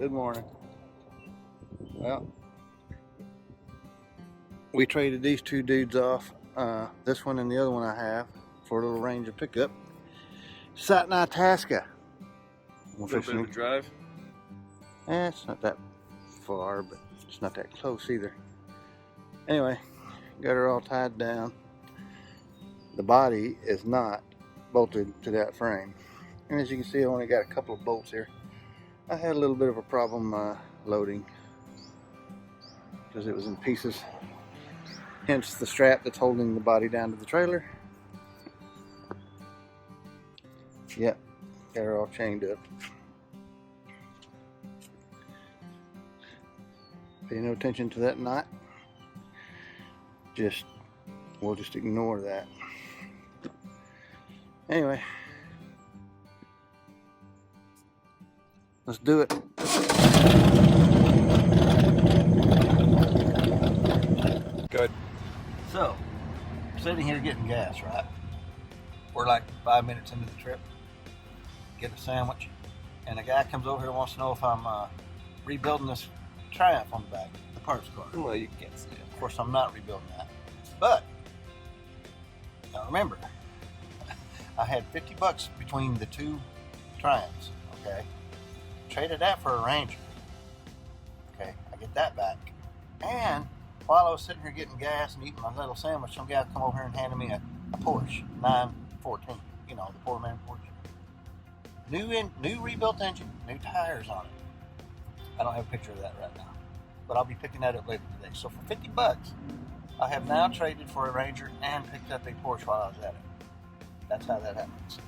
Good morning. Well, we traded these two dudes off, this one and the other one I have, for a little Ranger pickup. Sat in Itasca. A little bit of a drive? It's not that far, but it's not that close either. Anyway, got her all tied down. The body is not bolted to that frame. And as you can see, I only got a couple of bolts here. I had a little bit of a problem loading because it was in pieces. Hence the strap that's holding the body down to the trailer. Yep, got her all chained up. Pay no attention to that knot. We'll just ignore that. Anyway, let's do it. Good. So, sitting here getting gas, right? We're like 5 minutes into the trip. Get a sandwich, and a guy comes over here and wants to know if I'm rebuilding this Triumph on the back, the parts car. Well, you can't see it. Of course, I'm not rebuilding that. But, now remember, I had 50 bucks between the two Triumphs, okay? Traded that for a Ranger. Okay, I get that back. And while I was sitting here getting gas and eating my little sandwich, some guy come over here and handed me a Porsche 914. You know, the poor man Porsche. New rebuilt engine, new tires on it. I don't have a picture of that right now, but I'll be picking that up later today. So for 50 bucks, I have now traded for a Ranger and picked up a Porsche while I was at it. That's how that happens.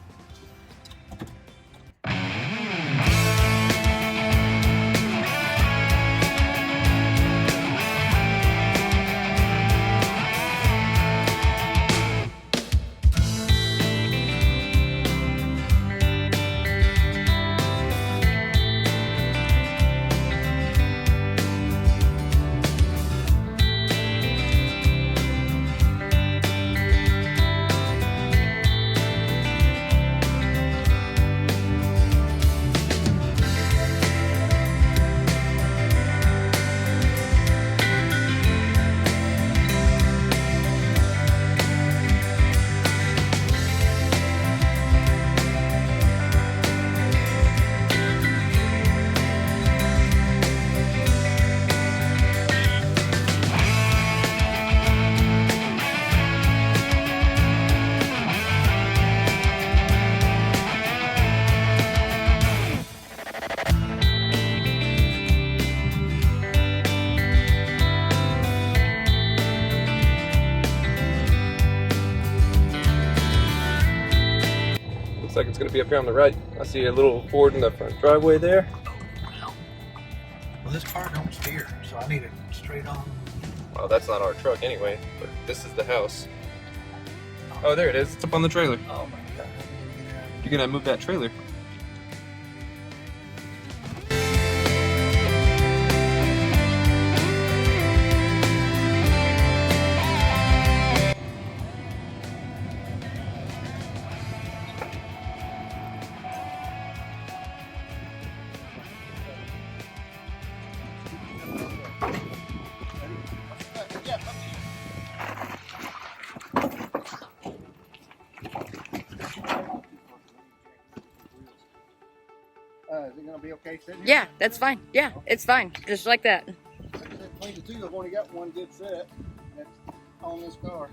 Looks like it's going to be up here on the right. I see a little Ford in the front driveway there. Well, this car don't steer, so I need it straight on. Well, that's not our truck anyway, but this is the house. Oh, there it is. It's up on the trailer. Oh my God. You're going to move that trailer. Is it going to be okay sitting here? Yeah, that's fine. Yeah, it's fine. Just like that. Like I said, between the two, I've only got one good set. That's on this car.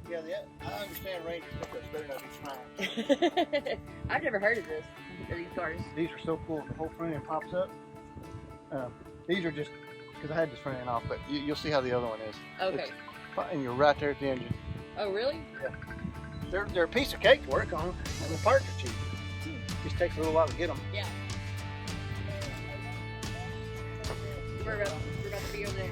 Yeah, I understand Ranger pickups better than these Triumphs. I've never heard of this. Of these cars. These are so cool. The whole front end pops up. These are just because I had this front end off, but you'll see how the other one is. Okay. And you're right there at the engine. Oh, really? Yeah. They're a piece of cake to work on, and the parts are cheap. Just takes a little while to get them. Yeah. We're about to be over there.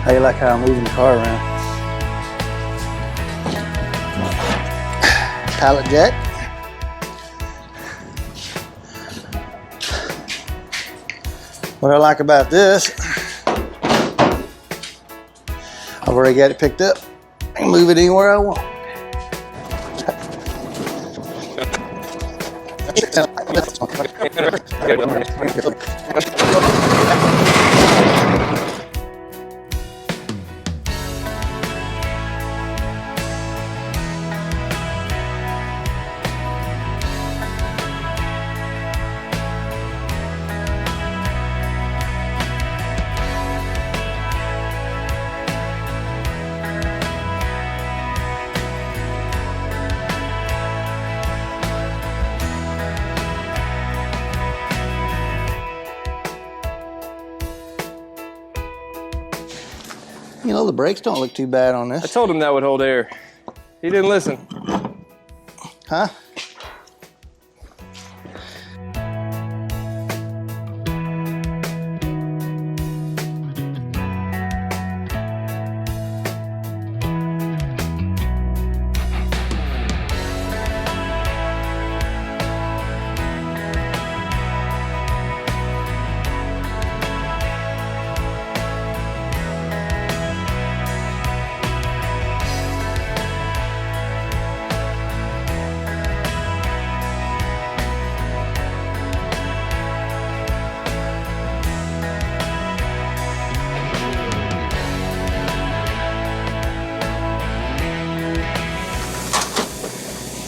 How you like how I'm moving the car around? Pallet jack. What I like about this, I've already got it picked up. I can move it anywhere I want. You know, the brakes don't look too bad on I this. told him that would hold air. He didn't listen. Huh?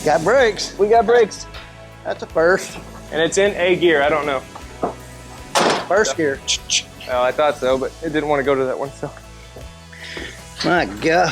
Got brakes. We got brakes. That's a first. And it's in A gear. I don't know. First gear. Oh, I thought so, but it didn't want to go to that one, so. My God.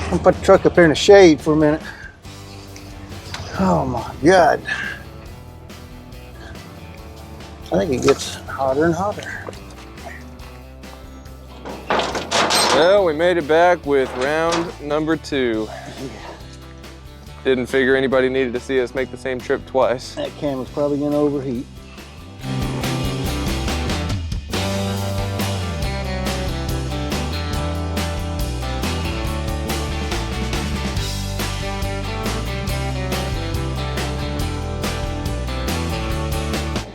I'm gonna put the truck up here in the shade for a minute. Oh my God. I think it gets hotter and hotter. Well, we made it back with round number 2. Didn't figure anybody needed to see us make the same trip twice. That camera's probably gonna overheat.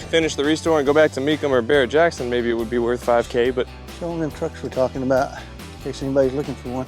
Finish the restore and go back to Mecum or Barrett Jackson, maybe it would be worth $5K, but Show them trucks we're talking about, in case anybody's looking for one.